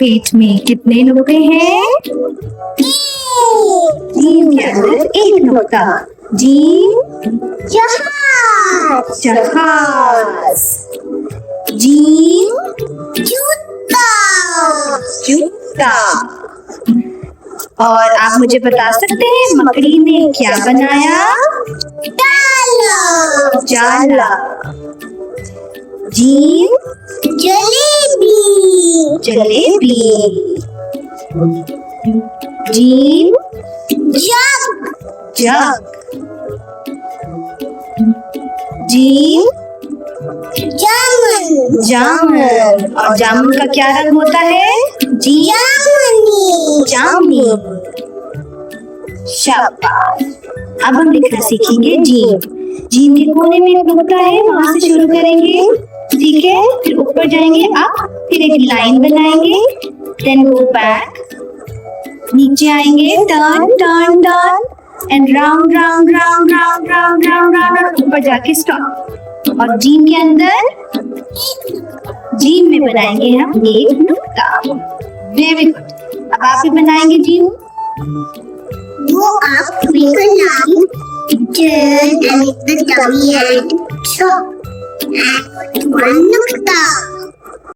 पेट में कितने नुक्ते हैं? जीम के अंदर एक नुक्ता। जीम जहाज। जीम जूता। और आप मुझे बता सकते हैं मकड़ी ने क्या बनाया? जाला। जीम जलेबी। जीम जग। जीम जामुन। और जामुन का क्या रंग होता है? जामुनी। शाबाश। अब हम लिखना सीखेंगे जीम। जीम के कोने में एक नुक्ता है, वहां से शुरू करेंगे, ठीक है? फिर ऊपर जाएंगे अप, फिर एक लाइन बनाएंगे, देन गो बैक, नीचे आएंगे, turn turn turn and round round round round round round round, ऊपर जाके स्टॉप। और जीम के अंदर जीम में बनाएंगे हम एक नुक्ता। Very good. अब आप भी बनाएंगे gym. Go up, make a line, turn and make the dummy hand. So, and one nukta.